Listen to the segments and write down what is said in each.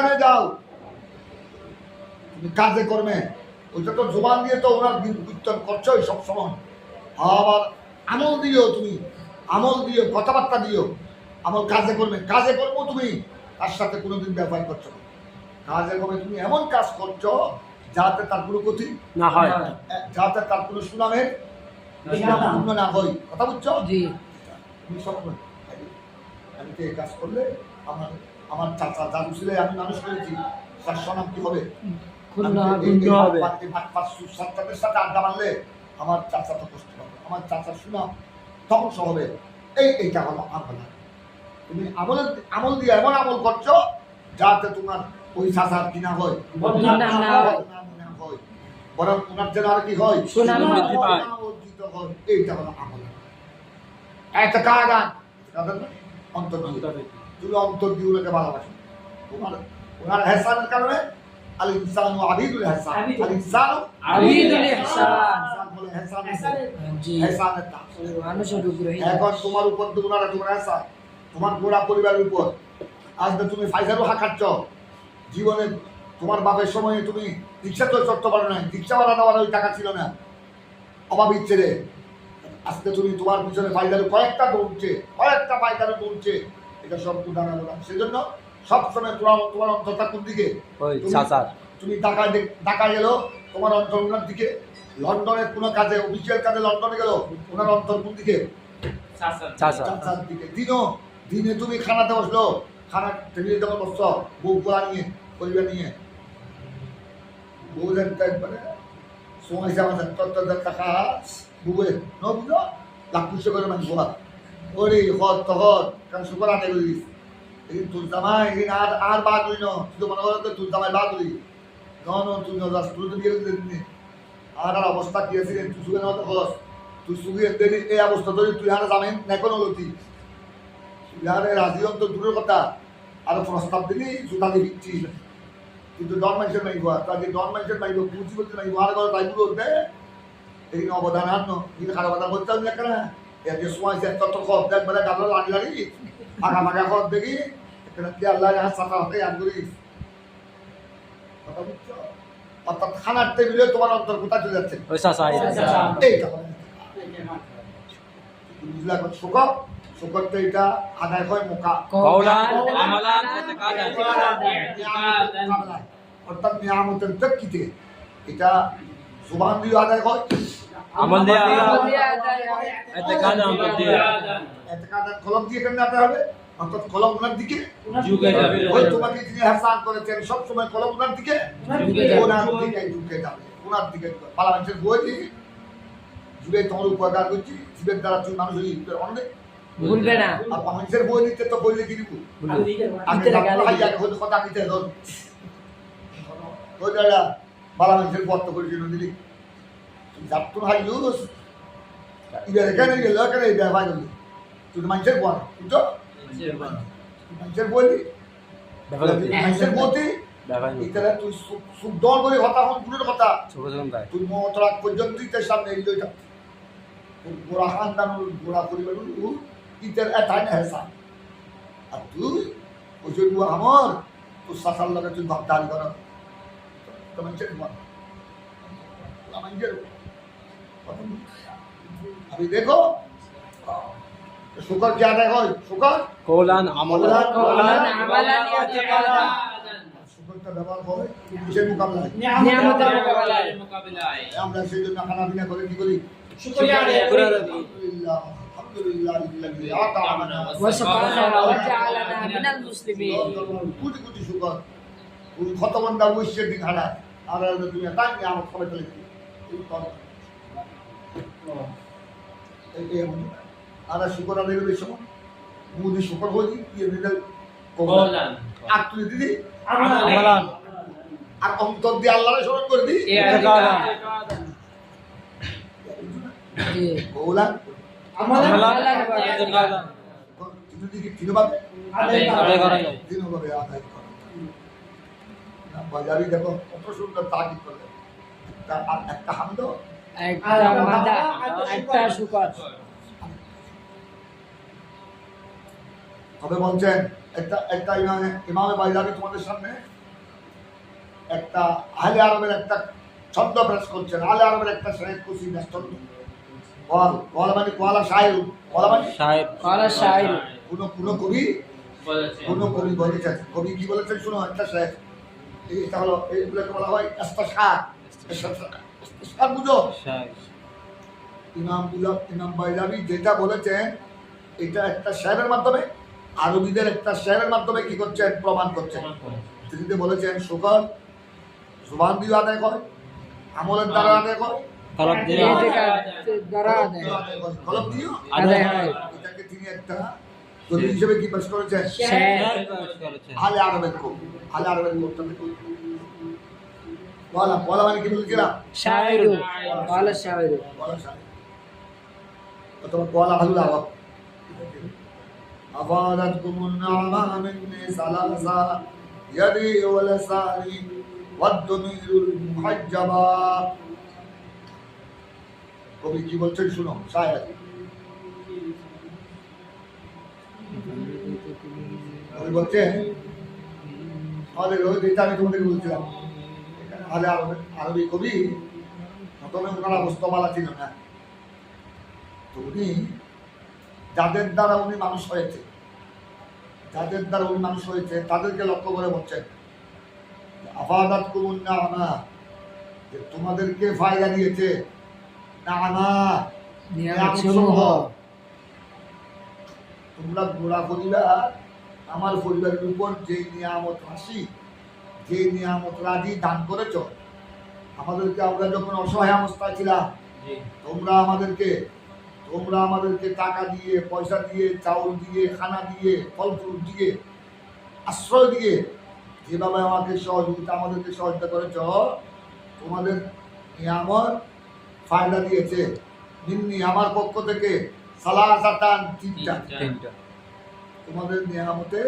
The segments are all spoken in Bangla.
যেখানে যাও তুমি কাজে কর্মে, ওইটা তো জোবান দিয়ে তো ওনার কীর্তন করছোই সবসময়, আবার আমল দিও, তুমি আমল দিও, কথাবার্তা দিও, আমল কাজে করবে, কাজে করবো তুমি তার সাথে কোনোদিন ব্যবহার করছো না। কাজে করবে তুমি এমন কাজ করছো যাতে তার কোনো ক্ষতি না হয়, যাতে তার কোনো সুনামের না হয়। কথা বুঝছো? তুমি সবসময় আমি তো এই কাজ করলে আমার আমার চাচা দাদু ছিল, আমি মানুষ করেছি, তার সুনাম কি হবে? সাথে আড্ডা মারলে আমার চাচা তো কষ্ট হবে, আমার চাচার সুনাম ধ্বংস হবে। এইটা হলো আমল। তুমি আমল দিয়ে এমন আমল করছো যাতে তোমার ওই চাচার কিনা হয়, বরং ওনার যেন আর কি হয়, এইটা হলো আমল। একটা কাগান অন্তর দিয়ে, তুমি অন্তর দিয়ে ওনাকে ভালোবাসো, তোমার ওনার হেসানের কারণে আল ইনসানু আবিদুল ইহসান, আল ইনসানু আবিদুল ইহসান বলে হেসানের কাজ মানুষের উপরে। এখন তোমার উপর তো ওনারা তোমার হেসান, তোমার গোড়া পরিবারের উপর। আজ তুমি ফাইজারও হাঁকাচ্ছ জীবনে, তোমার বাপের সময়ে তুমি রিক্সা তো চড়তে পারো না, রিক্সাওয়ালা দেওয়ার ওই টাকা ছিল না, অভাব ইচ্ছে রে। আজকে তুমি তোমার পিছনে ফাইজারও কয়েকটা দৌড়ছে, কয়েকটা ফাইজারও দৌড়ছে, এটা সব উদাহরণ বলা। সেজন্য সবসময় তোমার অন্তরটা কোন দিকে? তুমি ঢাকায় গেল, তোমার অন্তর ওনার দিকে। লন্ডনের কোনো কাজে, অফিসিয়াল কাজে লন্ডনে গেল, ওনার অন্তর কোন দিকে? চাচার দিকে। দিনে তুমি খানাতে বসলো, খানা টেবিলে যখন বসছ, বউ গোলা নিয়ে, পরিবার নিয়ে, বউ একবারে সময় আমার টাকা বুবে ন বুঝো লাখ পুষে করে মানে গোলা ওরে হত তহত কারণ শুকর আনে করিস। এদিন তোর জামাই এদিন আর বাদ হই ন, তুই মনে করো তোর জামাই বাদ হই তুই তুই তো দিয়ে দিন। আর অবস্থা কি আছে তুই সুখে নেওয়া তো খরচ, তুই সুখে দেরি এই অবস্থা ধরে তুই আর জামেন না কোনো গতি, তুই আর রাজি তো দূরের কথা, আরো প্রস্তাব দিলি জুতা দিয়ে দিচ্ছি, কিন্তু ডন মানুষের মাইব, তাকে ডন মানুষের মাইব, বুঝি বলতে মাইব, আর ঘর তাই বুড়ো উঠবে এই অবদান আন কিন্তু খারাপ কথা করতে হবে না। একে সময় তত খত দেখ বেলা গালো লাগি লাগি ফাঁকা ফাঁকা খত দেখি এখানে কি আল্লাহ সাথে হাতে আন করিস। কথা বুঝছো? অর্থাৎ খানার টেবিলে তোমার অন্তর কোথায় চলে যাচ্ছে? এইটা বুঝলা? শুকর শুকর তো এটা আদায় হয় মোকা, অর্থাৎ নিয়ামতের দক্ষিতে এটা সুবহান দিয়ে আদায় হয়, আমল দিয়ে এতেকাদের কলম দিয়ে কেন আদায় হবে? অর্থাৎ কলম ওনার দিকে ঝুঁকে যাবে। ওই তোমাকে যিনি ইহসান করেছেন সব সময় কলম ওনার দিকে ঝুঁকে যাবে, ওনার দিকে। ভালো মানুষের বই যুগে তোমার উপকার করছি, জীবের দ্বারা তুমি মানুষ অনেক ভুলবে না। আর মানুষের বই দিতে তো বললে কি দিব কথা দিতে ধর ওই দাদা ভালো মানুষের বর্ত করেছিল দিদি যাত্র হাই ইউজ এবার এখানে গেল, এখানে এই ব্যবহার করলি তুই মানুষের বল, বুঝছো? মানুষের বলি মানুষের বলতি এখানে তুই সুখ দল করে কথা হন দূরের কথা, তুই মত রাখ পর্যন্ত ইতের সামনে এই দুইটা গোড়া খানদান গোড়া পরিবার ইতের এটাই না হেসা। আর তুই ওই যে আমার তোর শাসার লগে তুই ভাবদারি কর তো মানুষের বল মানুষের अभी देखो शुक्र क्या देखो शुक्र कौलान अमलान शुक्र का व्यवहार হবে কিসের মোকাবেলায়? নিয়ামতের মোকাবেলায়। আমরা সেই জন্য খানা পিনা করে কি করি? শুকরিয়া আদায় করি। আলহামদুলিল্লাহ আলহামদুলিল্লাহি আতা'আনা ওয়া সাকারানা ওয়া জাআলানা মিনাল মুসলিমিন। কোটি কোটি শুকর ওই কত বান্দা বসে দিন খানা আর তুমি তাই নিয়ামত করে চলে আদা শুকর আদায় করে সময় মুদি শুকর হই ইয়ে মিডল কওলান আর তুই দিদি আমালান আর অন্তর দিয়ে আল্লাহর স্মরণ করে দি ইতিকাদান জি কওলান আমালান ইতিকাদান তুই দিদি কিভাবে আদায় করা যায়? দিনভাবে আদায় করা না বাজারি দেখো কত সুন্দর তাকিদ করলে একটা হামদ একটা মাদা একটা শুকর তবে বলছেন একটা ইমামে বাইজাবি তোমাদের সামনে একটা আহলে আরবের একটা ছন্দ পেশ করছেন। আহলে আরবের একটা শেখ কুসি ছন্দ কল মানে কোয়ালা শায়ের, কোয়ালা মানে শায়ের, قال الشاعر কোন কবি বলেছেন। কবি কি বলেছেন শুনো, একটা শেখ, এটা হলো এইগুলোকে বলা হয় ইস্তিশহার। ইস্তিশহার বুঝো? শায়ের। ইমাম বাইজাবি যেটা বলেছেন এটা একটা শেরের মাধ্যমে, আরবিদের একটা শেরের মাধ্যমে কি করছেন, প্রমাণ করছেন। তিনি যে বলেছেন শুকর জুবান দিয়ে আদায় করে, আমলের দ্বারা আদায় করে, কলম দিয়ে দ্বারা কলম দিয়ে আদায় হয়। এটাকে তিনি একটা দলিল হিসেবে কি পেশ করেছেন? শায়ের করেছেন। আলে আরবের কবি, আলে আরবের লোকটাকে বলা মানে কি বলছিলাম? شاعر قال الشاعر বলা শায়ের অথবা বলা আলুল আরব। أفادتكم النعمة مني ثلاثة يدي ولساني والضمير المحجبا। কবি কি বলছেন শুনো, শায়ের কবি বলছেন আমাদের ওই যেটা আমি তোমাদেরকে বলছিলাম, এখানে আলে আরবি কবি প্রথমে ওনারা মুস্তমালা ছিল না, তো উনি যাদের দ্বারা উনি মানুষ হয়েছে, তাদেরকে লক্ষ্য করে বলছেন আফাদাত কুমুন নাআমা, যে তোমাদেরকে ফায়দা দিয়েছে নাআমা, নিয়ামতসমূহ। তোমরা গোড়া পরিবার আমার পরিবারের উপর যে নিয়ামত রাশি দান করেছ, আমাদেরকে, আমরা যখন অসহায় অবস্থায় ছিলাম তোমরা আমাদেরকে টাকা দিয়ে, পয়সা দিয়ে, চাউল দিয়ে, খানা দিয়ে, ফল ফুল দিয়ে, আশ্রয় দিয়ে যেভাবে আমাদেরকে সহযোগিতা করেছ, তোমাদের নিয়ামত ফায়দা দিয়েছে মিন্নি, আমার পক্ষ থেকে সালাসাতান, তিনটা। তোমাদের নিয়ামতে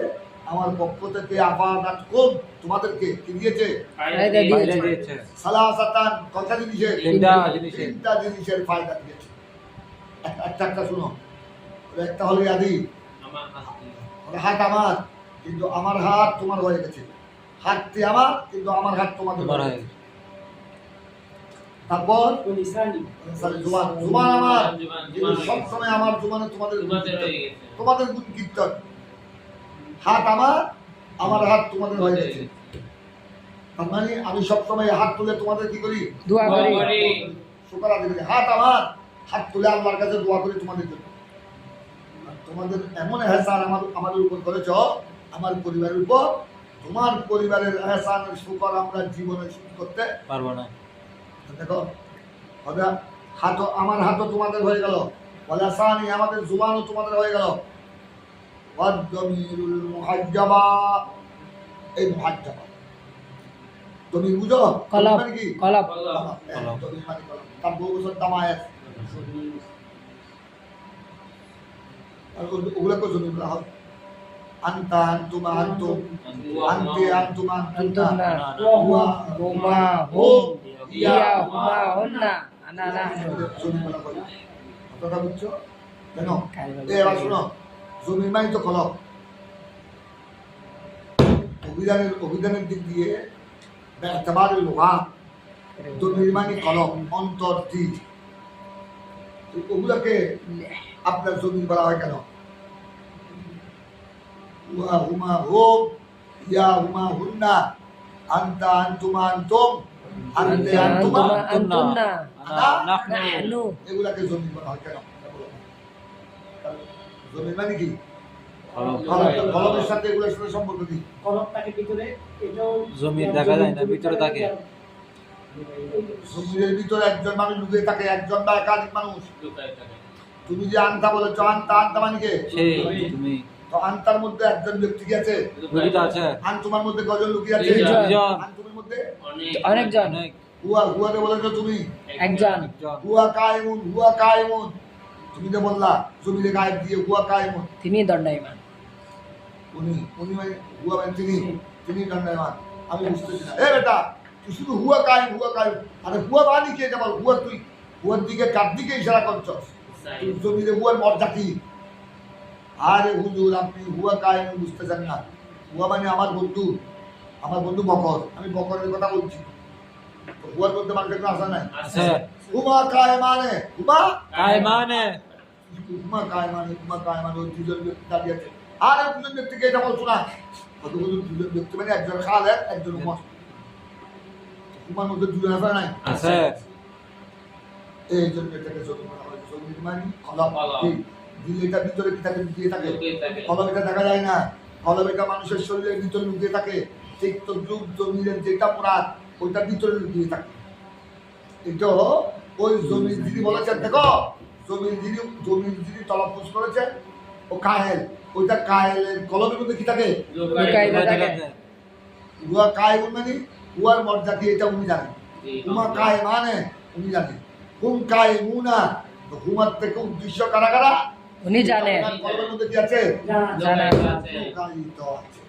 আমার পক্ষ থেকে আফাদাত কুম, তোমাদেরকে কি দিয়েছে? ফায়দা দিয়েছে। দিয়েছে। সালাসাতান, কয়টা জিনিসের? তিনটা জিনিসের ফায়দা দিয়েছে। একটা শুনো, একটা হলো ইয়াদি, হাত আমার, কিন্তু আমার হাত তোমার হয়ে গেছে। হাতটি আমার, কিন্তু আমার হাত তোমাদের হয়ে গেছে। তারপর জুবান আমার, কিন্তু সবসময় আমার জুবানে তোমাদের গুণ কীর্তন। হাত আমার হাত তোমাদের হয়ে গেছে। তার মানে আমি সবসময় হাত তুলে তোমাদের কি করি? দোয়া করি। শুকর আদায় করি। হাত আমার, হাত তুলে আল্লাহর কাছে দোয়া করি তোমাদের জন্য। তোমাদের এমন এহসান আমাদের উপর করেছ, আমার পরিবারের উপর, তোমার পরিবারের এহসানের শুকর আমরা জীবনে শোধ করতে পারবো না। দেখো আমার হাতও তোমাদের হয়ে গেল, ওয়ালাসানি, আমাদের জুবানও তোমাদের হয়ে গেল, ওয়াদ-দামিরুল মুহাজ্জাবা, এই মুহাজ্জাবা দমির বুঝো? কলব, মানে কি? কলব। দমির মানে কলব। তার বহু বছর দামায়াত, আর ওগুলোকে জমি বলা হয়। আনতা, আনতুমা, আনতুম, আনতে, আনতুমা, আনতুমনা, হুয়া, হুমা, হুম, ইয়া, হুমা, হুন্না, আনা, নাহনু। জমি বলা হয়। কথাটা বুঝছো? কেন? এবার শোনো, জমির মানে তো কলব। অভিধানের দিক দিয়ে বেতাবারুল লুগা, জমির মানে কলব, অন্তর দিক। ওগুলোকে আপনার জমি বলা হয় কেন? হুয়া, হুমা, হুম, ইয়া, হুমা, হুন্না, আনতা, আনতুমা, আনতুম, আনতে, আনতুমা, আনতুন্না, আনা, নাহনু। নাহনু। এগুলাকে জমি বলা হয় কেন? জমি মানে কি? কলম। কলমের সাথে এগুলোর সাথে সম্পর্ক কি? কলমটাকে ভিতরে, এটাও জমি দেখা যায় না, ভিতরে থাকে। জমির ভিতরে একজন মানুষ লুকিয়ে থাকে, একজন বা একাধিক মানুষ। তুমি যে আনতা বলেছো, আনতা মানে কে? সেই তুমি তো আনতার মধ্যে একজন ব্যক্তি কি আছে? লুকিত আছে। আনতুমার মধ্যে কজন লুকিয়ে আছে? দুইজন। আনতুমের মধ্যে অনেকজন। অনেক। হুয়াতে বলেছো তুমি, একজন। একজন। হুয়া কায়েমুন, তুমি যে বললা জমিরে গায়েব দিয়ে হুয়া কায়েমুন, তিনি দণ্ডায়মান। উনি মানে হুয়া মানে তিনি দণ্ডায়মান। আমি বুঝতেছি না। এ বেটা, তুই শুধু হুয়া কায়েম, আরে হুয়া মানে কি এটা বল? হুয়ার দিকে কার দিকে ইশারা করছস? তুই জমিরে হুয়ার মর্যাদা কি? আরে হুজুর আপনি হুয়া কায়েম বুঝতেছেন না। হুয়া মানে আমার বন্ধু বকর, আমি বকরের কথা বলছি। তো হুয়ার মধ্যে মানুষের কোনো আসা নাই। আছে হুমা কায়েমানে, কায়মানে হুমা কায়েমানে ওই দুজন ব্যক্তি দাঁড়িয়ে আছে। আর ওই দুজন ব্যক্তিকে এটা বলছো না, কতগুলো দুজন ব্যক্তি মানে একজন খালেদ একজন হুমা। হুমার মধ্যে দুজন আসা নাই। আছে এই জন্য এটাকে জমিন বলা হয়। জমিন মানে কলম। ঠিক। দিল এটা ভিতরে কি থাকে, লুকিয়ে থাকে। কলম এটা দেখা যায় না। কলম এটা মানুষের শরীরের ভিতরে লুকিয়ে থাকে। ঠিক তদ্রুপ জমিনের যেটা মুরাদ ওইটা ভিতরে লুকিয়ে থাকে। এটা ওই জমির যিনি বলেছেন, দেখো জমির যিনি তলফুজ করেছেন ও কাহেল, ওইটা কাহেলের কলমের মধ্যে কি থাকে? উহা কায়েম মানে উহার মর্যাদা এটা উনি জানেন। হুমা কায়ে মানে উনি জানেন। হুম কায়ে মুনা, তো হুমার থেকে উদ্দেশ্য কারা কারা উনি জানেন। ওনার কলমের মধ্যে কি আছে? জানেন। লোকায়িত আছে।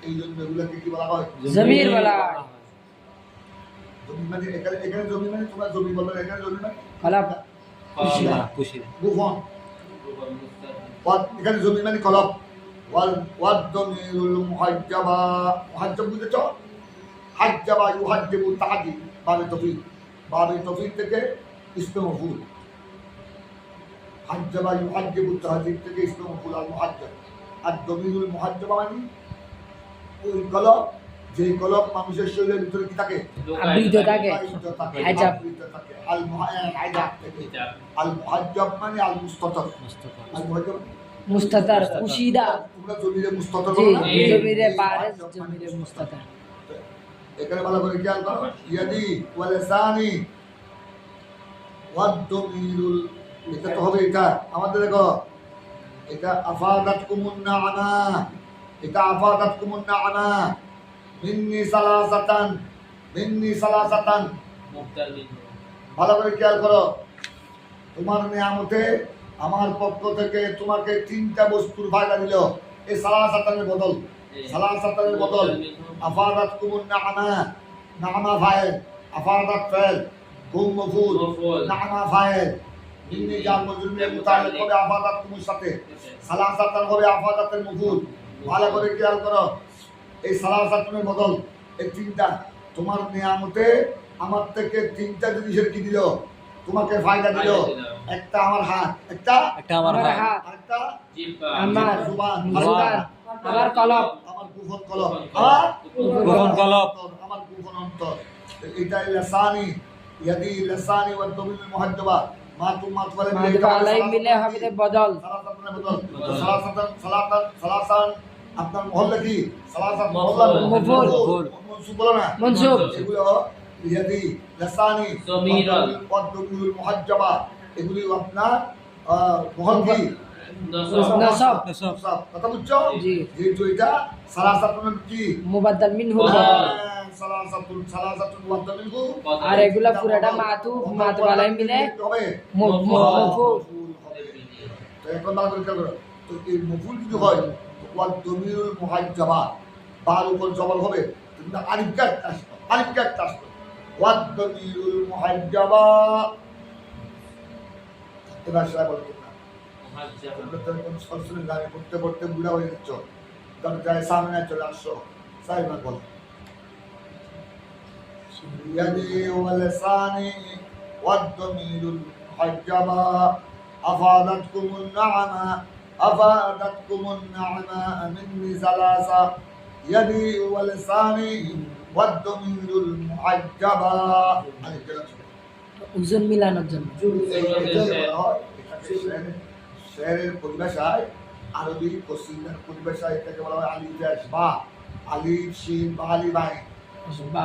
এই জন্য এগুলোকে কি বলা হয়? জমির বলা হয়। জমি মানে এখানে জমি মানে তোমরা জমি বলবে, এখানে জমি মানে কলম। খুশি গুফন। এখানে জমি মানে কলম। ওয়াদ দমিরুল মুহাজ্জাবা, মুহাজ্জাব বুঝেছো? হাজ্জাবা ইউহাজ্জিবু তাহাজি, বাবে তফিক থেকে ইসমে মফউল। হাজ্জাবা ইউহাজ্জিবু তাহাজি থেকে ইসমে মফউল আল মুহাজ্জাব। আর দমিরুল মুহাজ্জাবা মানে ওই কলম, যে কলম মানুষের শরীরের ভিতরে কি থাকে? আবৃত থাকে। হাজাব। আল মুহাজ্জাব থেকে আল মুহাজ্জাব মানে আল মুস্তাতার। আল মুহাজ্জাব মুস্তাতার কুশিদা। তোমরা জমিরে মুস্তাতার জি, বলো না? জমিরে বারিজ, জমিরে মুস্তাতার। এখানে ভালো করে খেয়াল করো, ইয়াদি ওয়াল লিসানি ওয়াদ দমিরুল, এটা তো হবে এটা আমাদের দেখো, এটা আফাদাতকুমুন নাআমা, এটা আফাদাতকুমুন নাআমা মিন্নি সালাসাতান। ভালো করে খেয়াল করো, তোমার নিয়ামতে আমার পক্ষ থেকে তোমাকে তিনটা বস্তুর ফায়দা দিল। এই সালাসাতানের বদল, সালাসাতানের বদল আফাদাতকুমুন নাআমা, নাআমা ফাইল, আফাদাত ফাইল, কুম মফউল, নাআমা ফাইল, মিন্নি জার মজরুরের মুতাআল্লিক হবে আফাদাতকুমের সাথে, সালাসাতান হবে আফাদাতের মফউল। ভালো করে খেয়াল করো, এই সালাসাতানের বদল এই তিনটা তোমার নিয়ামতে আমার থেকে তিনটা জিনিসের কি দিল, তোমাকে ফায়দা দিল। একটা আমার হাত, একটা আমার আমার হাত হাত, আরেকটা আমার জুবান, জুবান, আমার কলম, আমার গুফন কলম, আমার গোপন কলম আমার গুফন অন্তর। এটা লিসানি, ইয়াদি লিসানি ওয়া দমিল মুহাজ্জাবা মাতু বলে আলাই মিলে হবে যে বদল। সালাসাতানের বদল। সালাসান আপনার মহল্লা কি? সালাসাত মহল্লা মফউল। মনসুব বলো না? মনসুব। এগুলো ইয়াদি লিসানি জমিরুল ওয়া দমিল মুহাজ্জাবা, এগুলি আপনার মহল কি? নাসাব। সব কথা বুঝছো? জি। যেহেতু এটা সালাসাতুন কি? মুবাদ্দাল মিনহু। সালাসাতুন ওয়াদ্দা মিনহু। আর এগুলা পুরাটা মাতু আলাই মিলে হবে মফউল। তো এখন ভালো করে খেয়াল করো, তো এই মফুল যদি হয় ওয়াদ দমিরুল মুহাজ্জাবা, বার উপর জবর হবে, কিন্তু আলিফ কাট আসবে, ওয়াদ দমিরুল মুহাজ্জাবা। এবার সেটা বলতে না, সরসরি গানে পড়তে পড়তে বুড়া হয়ে যাচ্ছ, দরজায় সামনে চলে আসছো, সাইবার বলো ইয়াদি ওয়া লিসানি ওয়াদ দমিরুল মুহাজ্জাবা আফাদাতকুমুন নাআমা মিন্নি সালাসা ইয়াদি ওয়া লিসানি ওয়াদ দমিরুল মুহাজ্জাবা। ওজন মিলানোর জন্য। শেরের পরিভাষায়, আরবি কসিদার পরিভাষায় এটাকে বলা হয় আলিফ বা, আলিফ শিন বা আলিফ আইন বা,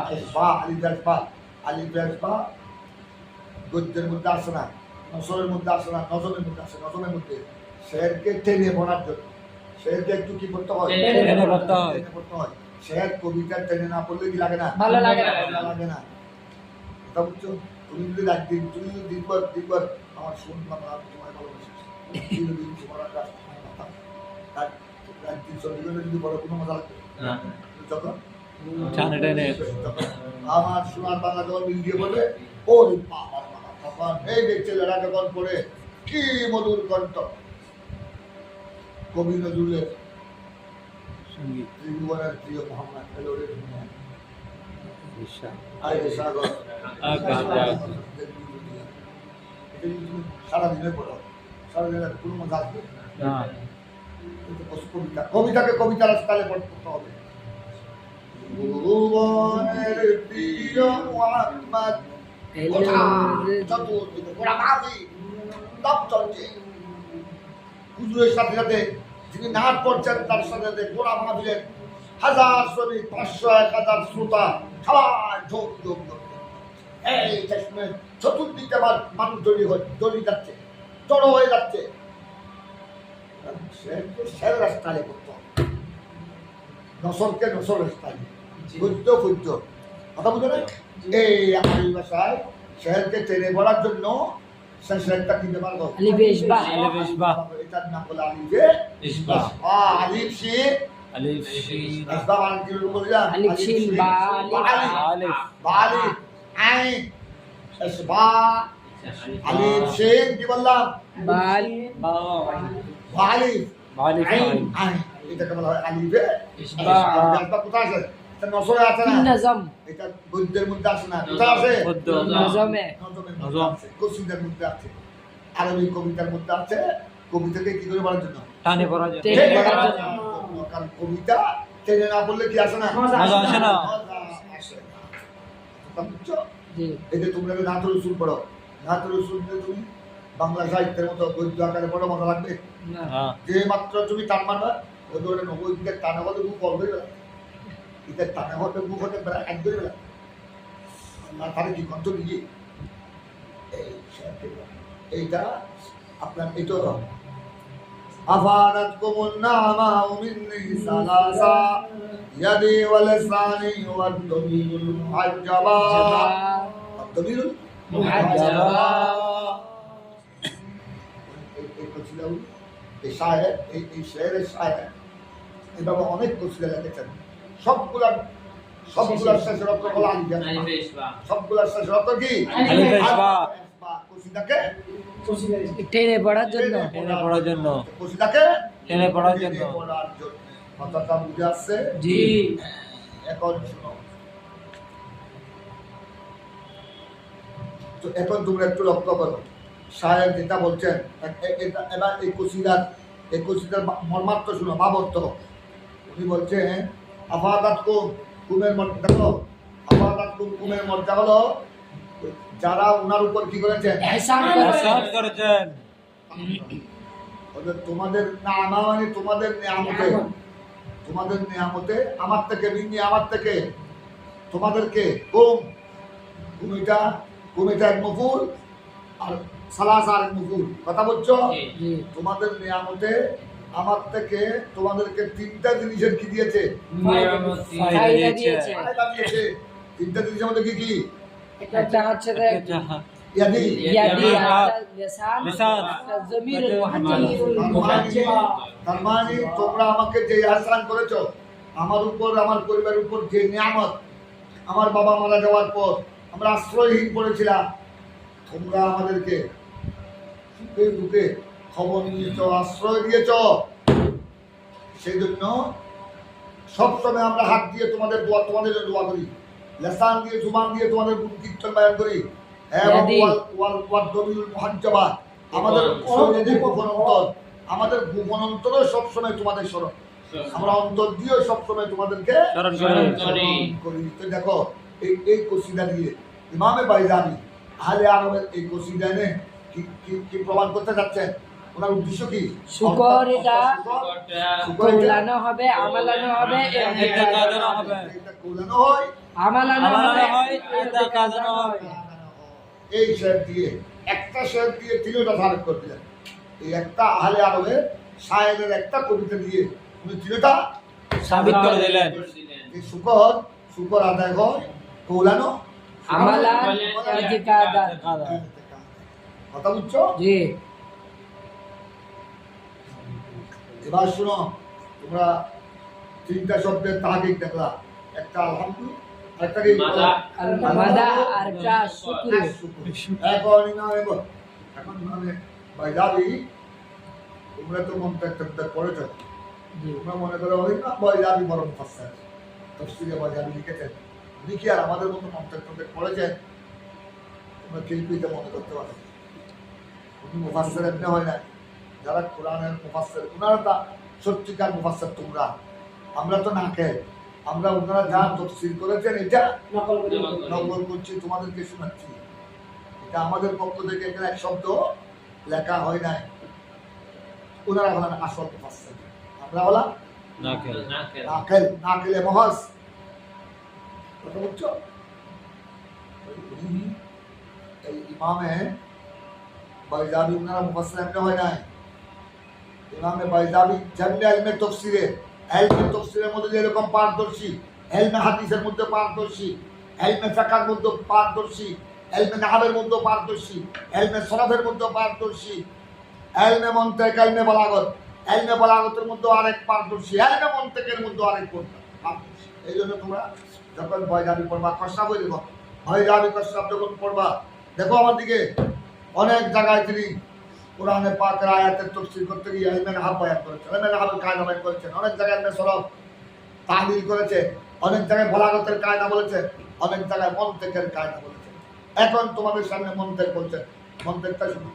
আলিফ বা গদ্যের মধ্যে আসে না, নজরের মধ্যে আসে না, নজমের মধ্যে আসে। নজমের মধ্যে শেরকে টেনে পড়ার জন্য, শেরকে একটু কি করতে হয়? টেনে পড়তে হয়। শের কবিতা টেনে না পড়লে কি লাগে না? ভালো লাগে না। লাগে না। কথা বুঝছো? তুমি যদি একদিন, তুমি যদি দিনবার আমার শুনলাম আমি তোমায় ভালোবাসি, দিন তোমার একদিন চন্ডিগড়ে যদি বড় কোনো মজা লাগবে যখন টানে টেনে আমার সোনার বাংলা যখন মিল দিয়ে বলবে, ও বাবা তখন এই যে ছেলেরা যখন পড়ে কি মধুর কণ্ঠ, কবি নজরুলের সঙ্গীত ত্রিভুবনের প্রিয় মোহাম্মদ এলোরে দুনিয়া বিশ্বাস আরে সাগর সারাদিনে পড়ো সারাদিনে কোনো মজা আসবে না কিন্তু কবিতা কবিতাকে কবিতার স্টাইলে পড়তে হবে ভুবনের প্রিয় মোহাম্মদ চতুর্দিকে গোড়া মাঝি সব চলছে হুজুরের সাথে সাথে যিনি নাচ পড়ছেন তার সাথে সাথে গোড়া মাহফিলের 1000 শ্রমিক 500 1000 শ্রোতা সবাই ঢোক ঢোক ঢোক এই চেষ্টা চতুর্দিকে মানুষ জড়িয়ে যাচ্ছে জড়ো হয়ে যাচ্ছে সের রাস্তায় করতে হবে নসরকে নসর রাস্তায় খুঁজতে খুঁজতে কথা বুঝো না এই আরবি ভাষায় শেরকে টেনে পড়ার জন্য সে শেরটা কিনতে পারবো আলিফে ইসবাহ আলিফ ইসবাহ এটার নাম হলো আলিফে ইসবাহ আলিফ শিন আলিফ শিন ইসবাহ মানে কি বললাম আলিফ শিন বা আলিফ আলিফ বালিফ আইন ইসবাহ আলিফ শিন কি বললাম বাল বালিফ আলিফ আইন আইন এটাকে বলা হয় আলিফে ইসবাহ। ইসবাহ কোথায় আছে এটা নসরে আছে না নজম এটা গদ্যের মধ্যে আছে না কোথায় আছে পদ্য নজমে নজমের নজম। মধ্যে আছে কসিদার মধ্যে আছে আরবি কবিতার মধ্যে আছে কবিতাকে কি করে বলার জন্য টানে পড়া যায় টেনে পড়ার জন্য। কারণ কবিতা টেনে না বললে কি আসে না মজা আসে না। মজা আসে না। কথা বুঝছো? জি এই যে তোমরা নাথ রসুল পড়ো নাথ রসুল তুমি বাংলা সাহিত্যের মতো গদ্য আকারে পড়ো মজা লাগবে না হ্যাঁ যে মাত্র তুমি টান মারবা ওই ধরে নব্বই দিকের টানে হলে খুব বলবে ঈদের টানে হতে মুখ হতে বেড়া একদমই বেড়া আর তাহলে কি কণ্ঠ দিয়ে এইটা আপনার এটা أفادتكم النعمة مني ثلاثة يدي ولساني والضمير المحجبة الضمير محجبة এই শায়ের এই শেরের শায়ের এভাবে অনেক কসিদা লিখেছেন সবগুলার শেষের অর্থ হলো আলিফ সবগুলার শেষের অর্থ কি আলিফ ইসবাহ। কসিদাকে টেনে পড়ার জন্য টেনে পড়ার জন্য কসিদাকে টেনে পড়ার জন্য পড়ার জন্য কথাটা বুঝে আসছে জি এখন শোনো তো এখন তোমরা একটু লক্ষ্য করো শায়ের যেটা বলছেন এবার এই কসিদার মর্মার্থ শুনো ভাবার্থ উনি বলছেন আফাদাত কুমের মর্যাদা দেখো আফাদাত কুমের মর্যাদা হলো যারা উনার উপর কি করেছেন ইহসান ইহসান করেছেন তোমাদের নামা মানে তোমাদের নিয়ামতে আমার থেকে মিন্নি আমার থেকে তোমাদেরকে কুমিটা এক মফুল আর সালাসা এক মফুল কথা বলছো জি তোমাদের নিয়ামতে আমার থেকে তোমাদেরকে তিনটা জিনিসের কি দিয়েছে ফায়দা দিয়েছে ফায়দা দিয়েছে তিনটা জিনিসের মধ্যে কি কি একটা হচ্ছে যে ইয়াদি ইয়াদি হাত, লিসান লিসান, জমিরুল তার মানে তোমরা আমাকে যে ইহসান করেছো আমার উপর আমার পরিবারের উপর যে নিয়ামত আমার বাবা মারা যাওয়ার পর আমরা আশ্রয়হীন পড়েছিলাম তোমরা আমাদেরকে সুখে দুঃখে খবর নিয়েছ আশ্রয় দিয়েছ সেই জন্য সবসময় আমরা হাত দিয়ে তোমাদের দোয়া করি লেসান দিয়ে জুবান দিয়ে তোমাদের কীর্তন বায়ান করি এবং ওয়াল দমিউল মুহাজ্জাবা আমাদের শরীরে যে গোপন অন্তর আমাদের গোপন অন্তরও সবসময় তোমাদের স্মরণ আমরা অন্তর দিয়েও সবসময় তোমাদেরকে স্মরণ করি তো দেখো এই কসিদা দিয়ে ইমামে বাইজানি আহলে আরবের এই কসিদা এনে কি প্রমাণ করতে যাচ্ছেন ওনার উদ্দেশ্য কি শুকর এটা শুকর এটা কৌলানো হবে আমালানো হবে এটা কাজানো হবে এটা কৌলানো হয় আমালানো আমালানো হবে হয় এটা কাজানো হবে এই শের দিয়ে একটা শের দিয়ে তিনটা সাবেত করতে যান এই একটা আহলে আরবের শায়েরের একটা কবিতা দিয়ে উনি তিনটা সাবিত করে দিলেন এই শুকর আদায় হয় কৌলানো আমালান ইতিকাদান কথা বুঝছো জি এবার শোনো তোমরা তিনটা শব্দের তাহাকিক দেখলা একটা আলহামদুলিল্লাহ একটা কি মাদা আর একটা শুকর এখন ইমামে বাইজাবি তোমরা তো মন্তব্য করেছ, জি তোমরা মনে করো ওই না বয়জাবি বড় মুফাসসির, তাফসীরে বয়জাবি লিখেছেন, উনি কি আর আমাদের মতো মন্তব্য করেছেন? তোমরা কিলপিতে মনে করতে পারো, উনি মুফাসসির এমনি হয় না, যারা কোরআনের মুফাসসির ওনারা তা সত্যিকার মুফাসসির। তোমরা, আমরা তো না খেয়ে, আমরা ওনারা যা তাফসীর করেছেন এটা নকল করে নকল করছি, তোমাদেরকে শোনাচ্ছি। এটা আমাদের পক্ষ থেকে এখানে এক শব্দ লেখা হয় নাই। ওনারা হলেন আসল মুফাসসির, আমরা হলাম নাকেল নাকেলে মহাজ। কথা বুঝছো? এই ইমামে বাইজাবি ওনারা মুফাসসির এমনি হয় নাই। ইমামে বাইজাবি যেমনি ইলমে তাফসীরের মধ্যে যেরকম পারদর্শী, ইলমে হাদিসের মধ্যে পারদর্শী, ইলমে ফিকহের মধ্যে পারদর্শী, ইলমে নাহবের মধ্যে পারদর্শী, ইলমে সরফের মধ্যে পারদর্শী, ইলমে মন্তিক, ইলমে বালাগতের মধ্যে আরেক পারদর্শী, ইলমে মন্তিকের মধ্যে আরেক পারদর্শী। এই জন্য তোমরা যখন বাইজাবি পড়বা, কষ্টা বই দেখো, বাইজাবি কষ্টা যখন পড়বা, দেখো আমার দিকে অনেক জায়গায় তিনি কোরআনে পাকের আয়াতের তাফসীর করতে গিয়ে ইলমে নাহব বয়ান করেছেন, ইলমে নাহবের কায়দা বয়ান করেছেন, অনেক জায়গায় ইলমে সরফ তাহলিল করেছে, অনেক জায়গায় বালাগতের কায়দা বলেছে, অনেক জায়গায় মন্তিকের কায়দা বলেছে। এখন তোমাদের সামনে মন্তিক বলছেন, মন্তিকটা শুনো।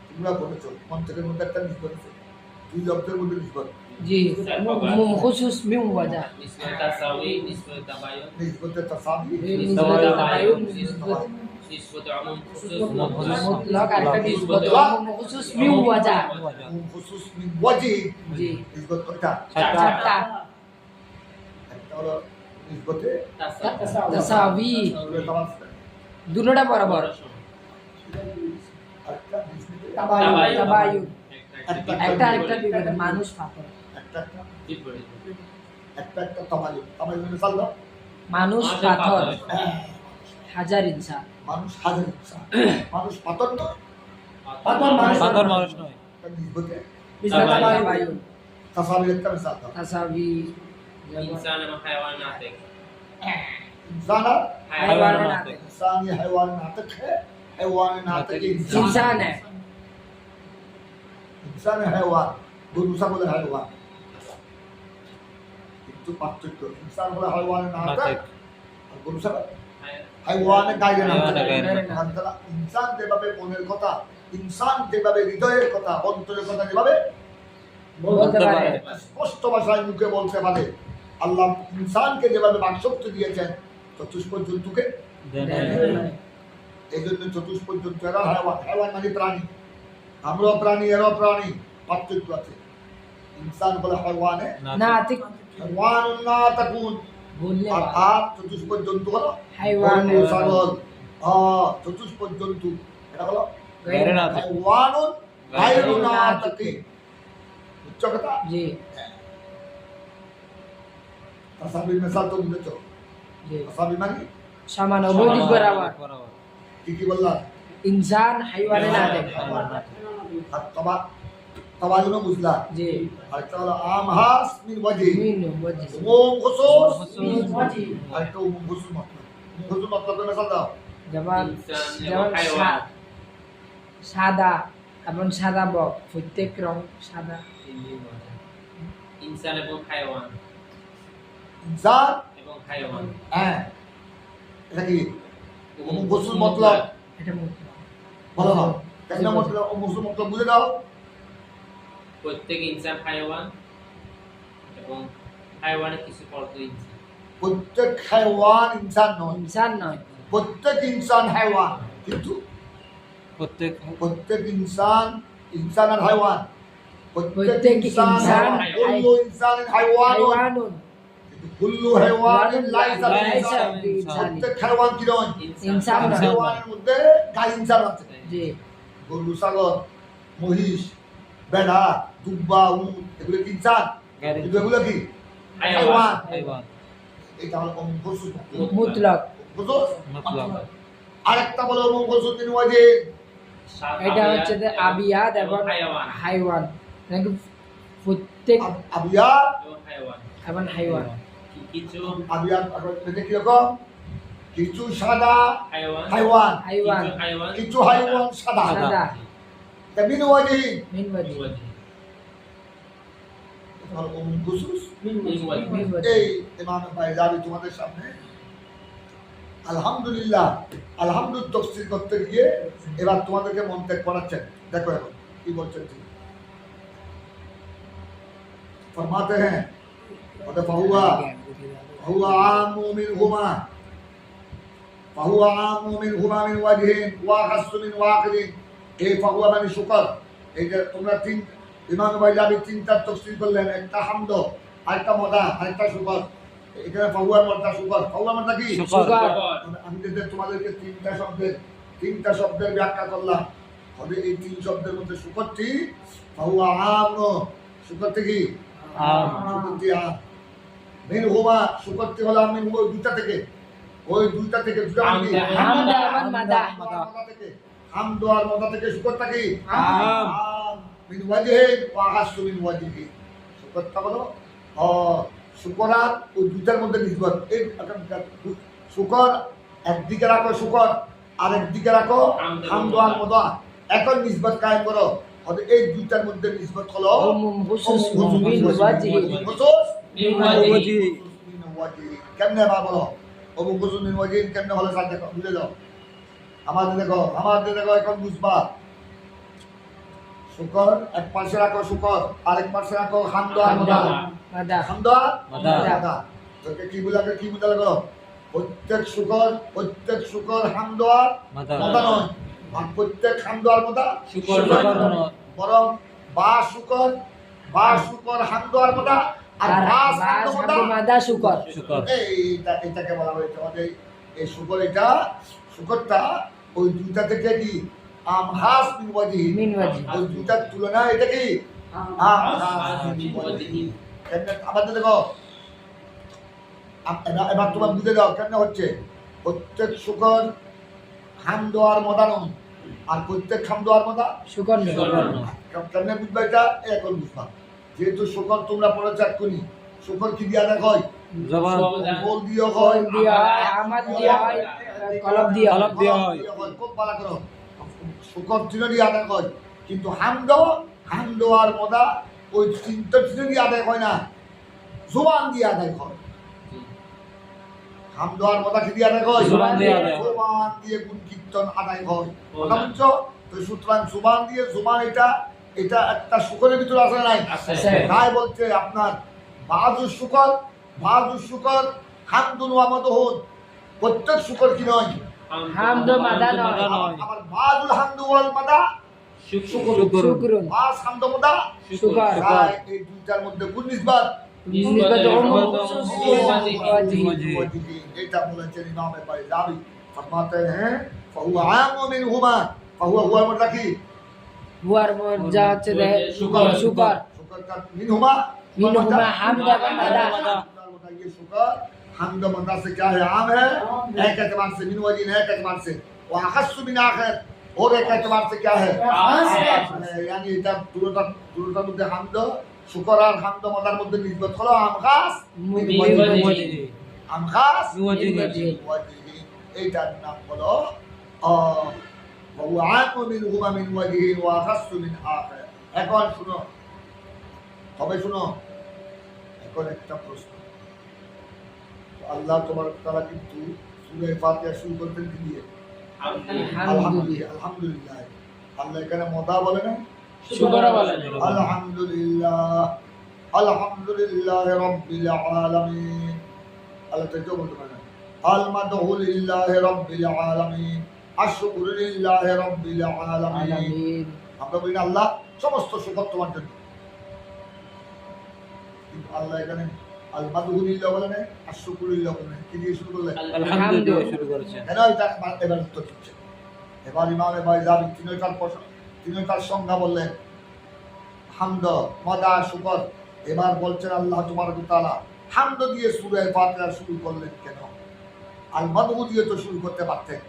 তোমরা বলেছো মন্তিকের মধ্যে একটা নিসবত আছে, দুই লফজের মধ্যে নিসবত, জি খুশুস মিন ওয়াজা nisbat tasawi, nisbat tabayun, নিসবতে তাসাবি, নিসবত তাবায়ুন নিসবত nisbat umum khusus, মুতলাক আর একটা নিসবত উমুম খুশুস মিন ওয়াজা খুসুস মিন ওয়াজি, জি নিসবত কয়টা? চারটা একটা হলো নিসবতে তাসাবি দুটোটা বরাবর আরেকটা নিসবতে তাবায়ুন একটা একটা আরেকটা বিপরীত মানুষ পাথর একটা তাবায়ুন মিসাল দাও। মানুষ পাথর হাজার ইনসান মানুষ হাজার ইনসান, মানুষ পাথর নয়, পাথর মানুষ নয়। একটা নিসবতে তাবায়ুন তাসাবির একটা মিসাল দাও। তাসাবি insan sama hayawan natik, इंसान হাইওয়ান নাতিক इंसान ये हैवान नातिक है, हैवान नातिक इंसान इंसान है इंसान हैवान, दूसरा बोले हैवान, কিন্তু পার্থক্য, इंसान बोले हैवान नातिक আর दूसरा हैवान গায়রে নাতিক। অন্তরা इंसान যেভাবে মনের কথা, इंसान যেভাবে হৃদয়ের কথা, অন্তরের কথা যেভাবে বলতে পারে স্পষ্ট ভাষায় মুখে বলতে পারে, আল্লাহ ইনসানকে যেভাবে বাকশক্তি দিয়েছেন চতুষ্পদ জন্তুকে, এই জন্য চতুষ্পদ জন্তু এরা হাইওয়ান, হাইওয়ান মানে প্রাণী, আমরাও প্রাণী এরাও প্রাণী, পার্থক্য আছে। ইনসান বলে হাইওয়ানে নাতিক হাইওয়ান না তাকুন, বললে আর চতুষ্পদ জন্তু হলো হাইওয়ান গরু, ছাগল, চতুষ্পদ জন্তু এটা হলো গায়রে নাতিক। হাইওয়ানুন গায়রু নাতিক। উচ্চ কথা। জি তাসাবির মিসাল তো বুঝেছো, জি তাসাবি মানে সমান অবৈদিক বরাবর কি বললাম? ইনসান হাইওয়ানে নাতিক আর তাবায়ুনও বুঝলা, জি আর একটা হলো আমহাস মিন ওয়াজি, মিন ওয়াজি উমুম খুসুস, মিন ওয়াজি আর একটা উমুম খুসুস মতলব। উমুম খুসুস মতলবের মিসাল দাও। যেমন insan যেমন sama hayawan, সাদা এবং সাদা বক প্রত্যেক রং সাদা insan এবং hayawan, ইনসান এবং hayawan, হ্যাঁ এটা কি উমুম খুসুস মতলব? এটা মুখ্য বলো না কেন মতলব? উমুম খুসুস মতলব বুঝে দাও। প্রত্যেক ইনসান হায়াওয়ান এবং হায়াওয়ানের কিছু পর্ব ইনসান, প্রত্যেক হাইওয়ান ইনসান নয়, ইনসান নয় প্রত্যেক ইনসান হাইওয়ান, কিন্তু প্রত্যেক প্রত্যেক ইনসান ইনসান আর হাইওয়ান, প্রত্যেক প্রত্যেক ইনসান ইনসান কুল্লু ইনসান হাইওয়ান, হাইওয়ানুন কিন্তু কুল্লু হাইওয়ান লাইসা লাইসা বিইনসান। বিইনসান। প্রত্যেক হাইওয়ান কি নয়? ইনসান নয়। হাইওয়ানের মধ্যে গাই ইনসান আছে, জি গরু, ছাগল, মহিষ, বেড়া, দুব্বা, উট এগুলো কি ইনসান? গায়রে কিন্তু এগুলো কি হায়াওয়ান, হাইওয়ান। হাইওয়ান এটা হলো উমুম খুসুস মতলব। মুতলক খুসুস মতলব। আরেকটা বলো উমুম খুসুস মিন ওয়াজি, এটা হচ্ছে যে আবিয়াদ এবং হায়াওয়ান হাইওয়ান নাকি প্রত্যেক আবিয়া এবং হায়াওয়ান, এবং হাইওয়ান কিছু আবিয়া এটা কি রকম? কিছু সাদা হাইওয়ান হাইওয়ান, হাইওয়ান কিছু হাইওয়ান কিছু হাইওয়ান সাদা। সাদা তা মিন ওয়াজহিন মিন ওয়াজি খুসুস। মিন ওয়াজি এই ইমাম বাইজাবি তোমাদের সামনে আলহামদুলিল্লাহ আলহামদুলিল্লাহ তাফসীর করতে গিয়ে এবার তোমাদেরকে মন্তব্য করাচ্ছেন। দেখো এখন কি বলছেন তিনি। फरमाते हैं फहुआ आम मिनहुमा मिन वजहिन वा हस्सु मिन वाकिदिन। এই ফাহুয়া মানে শুকর। এই যে তোমরা তিন ইমাম বাইজাবি তিনটা তাফসীর করলেন, একটা হামদ, আরেকটা মদা, আরেকটা শুকর। এখানে ফাহুয়ার মধ্যে শুকর, ফাহুয়ার মধ্যে কি শুকর। আমি যে তোমাদেরকে তিনটা শব্দের ব্যাখ্যা করলাম, হবে এই তিন শব্দের মধ্যে শুকরটি ফাহুয়া আম, শুকরটি কি আম। শুকরটি আম। মিন হুমা, শুকরটি হলো মিন হুমা, ওই দুইটা থেকে দুটা কি হামদ আর মাদা মাদা থেকে, হামদ আর মাদা থেকে শুকরটা কি আম। মিন ওয়াজহিন ওয়া হাসু মিন ওয়াজহিন। শুকরটা হলো শুকরার ওই দুইটার মধ্যে নিসবত। এই শুকর একদিকে রাখো শুকর, আর একদিকে রাখো হামদ আর মাদা, এখন নিসবত কায়েম করো। হবে এই দুইটার মধ্যে নিসবত হলো খুসুস মিন ওয়াজি খুসুস মিন ওয়াজি। মিন ওয়াজহিন। কেমনে বা বলো খুসুস মিন ওয়াজহিন কেমনে হলো স্যার? দেখো বুঝে যাও। আমাদের দেখো এখন বুঝবা। শুকর এক পাশে রাখো শুকর, আরেক পাশে রাখো হামদ আর মাদা। মাদা হামদ আর মাদা। মাদা। তোকে কি বুঝা লাগলো? প্রত্যেক শুকর হামদ আর মাদা। মাদা নয়, আর প্রত্যেক হামদ আর মাদা শুকর নয়। বরং বা শুকর হামদ আর মাদা, আর বাস হামদ মাদা। মাদা শুকর শুকর। এটাকে বলা হয়েছে আমাদের এই শুকরটা ওই দুইটা থেকে কি আমহাস মিন ওয়াজহিন। মিন ওয়াজি ওই দুইটার তুলনায় এটা কি আমহাস মিন ওয়াজহিন। কেমনে আমাদের দেখো এবার তোমার বুঝে যাও কেমনে হচ্ছে। প্রত্যেক শুকর হামদ আর মাদা নয়, আর প্রত্যেক হামদ আর মাদা শুকর শুকর নয়। কেমনে বুঝবা এটা? এখন বুঝবা। যেহেতু শুকর তোমরা পড়েছ এক্ষুনি, শুকর কি দিয়া দেখ হয়? জবান। বল দিয়ে হয়, দিয়া হয় আমাদ দিয়া হয় কলব দিয়া হয় কলব দিয়া হয়। খুব ভালো করো। শুকর চিনি আদায় হয়, কিন্তু হামদ আর মদা ওই তিনটা চিনি আদায় হয় না, জুবান দিয়ে আদায় হয়। হামদ আর মদা কি দিয়ে আদায় হয়? জুবান দিয়ে আদায় হয়। জুবান দিয়ে গুণ কীর্তন আদায় হয়। কথা বুঝছো? তো সুতরাং জুবান এটা একটা শুকরের ভিতরে আসে নাই। আছে। তাই বলছে আপনার বাজু শুকর হামদুন ওয়া মাদহুন। প্রত্যেক শুকর কি নয়? হামদ মাদা নয় মাদা নয়। আবার বাজুল হামদু ওয়াল মাদা শুকর। শুকরুন বাস হামদ মাদা শুকর তাই এই দুইটার মধ্যে কোন নিসবত? নিসবত খুসুস মিন ওয়াজি এটা বলেছেন ইমাম বাইজাবি। ফরমাতে हैं فهو عام منهما فهو हुआ मतलब কি হুয়ার মর্যা হচ্ছে শুকর। শুকর শুকরটা মিনহুমা হামদ আর মাদা ये शुक्र हमद मंदा से क्या है? आम है। एक एतबार से मिन वजीन, एक एतबार से वो अखस्सु मिन आखिर, और एक एतबार से क्या है? यानी এটা দুটোটার মধ্যে হামদ শুকর আর হামদ মদার মধ্যে নিসবত হলো আমখাস মিন ওয়াজিহি। আমখাস মিন ওয়াজিহি। এইটার নাম হলো وهو عام منهما من وجه واخص من آخر। এখন শুনো, তবে শুনো, এখন একটা প্রশ্ন। আল্লাহ তোমার তাআলা কিন্তু সূরা ফাতিহা শুরু করতেন কি দিয়ে? আলহামদুলিল্লাহ। আল্লাহ এখানে মদা বলে না, শুকর বলে আলহামদুলিল্লাহ রাব্বিল আলামিন। আল্লাহ তো বলতে পারে না আল মাদহু লিল্লাহি রাব্বিল আলামিন, আশকুরু লিল্লাহি রাব্বিল আলামিন। আলামিন আমরা বলি না আল্লাহ সমস্ত শুকর তোমার জন্য, কিন্তু আল্লাহ এখানে আল মাদহু লিল্লাহ বলে না, আশকুরু লিল্লাহ বলে না। কি দিয়ে শুরু করলেন? আলহামদুলিল্লাহ শুরু করেছেন। কেন এটা এবার উত্তর দিচ্ছে। এবার ইমাম বাইজাবি তিনটার সংজ্ঞা বললেন, হামদ মাদা শুকর। এবার বলছেন আল্লাহ তাবারক ওয়া তাআলা হামদ দিয়ে সূরা ফাতিহা শুরু করলেন কেন? আল মাদহু দিয়ে তো শুরু করতে পারতেন,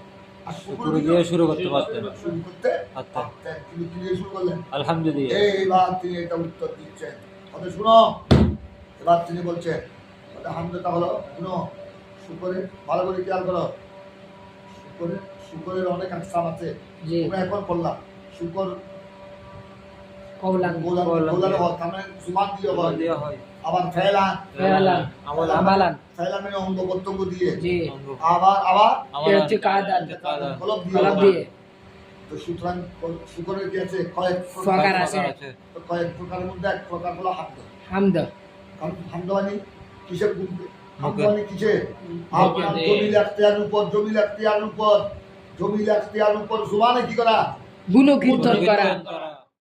আর শুকর শুরু দিয়ে শুরু করতে পারতেন। শুরু করতে পারতেন। পারতেন, কিন্তু কি দিয়ে শুরু করলেন? আলহামদুলিল্লাহ। এইবার তিনি এটা উত্তর দিচ্ছেন। তবে শুনো, এবার তিনি বলছেন হামদটা হলো শুনো, শুকরে ভালো করে খেয়াল করো। শুকরের অনেক আকসাম আছে। জি তোমরা এখন করলাম শুকর কৌলান গোলার হয়, তার মানে জুবান দিয়ে হয়, দেওয়া হয় আবার ফেলান ফেলান আমালান ফেলান মানে অঙ্গ প্রত্যঙ্গ দিয়ে, জি আবার আবার এ হচ্ছে কাদান কলব কলম দিয়ে। দিয়ে তো সুতরাং শুকরের কি আছে কয়েক প্রকার আছে তো কয়েক প্রকারের মধ্যে এক প্রকার হলো হামদ। হামদ হামদ মানে কিসের গুণকে? হামদ মুখে। মানে কিসের? মুখে। জমিল এখতিয়ারের উপর, জমিল এখতিয়ারের উপর, জমিল এখতিয়ারের উপর জুবানে কি করা? গুণ কীর্তন করা করা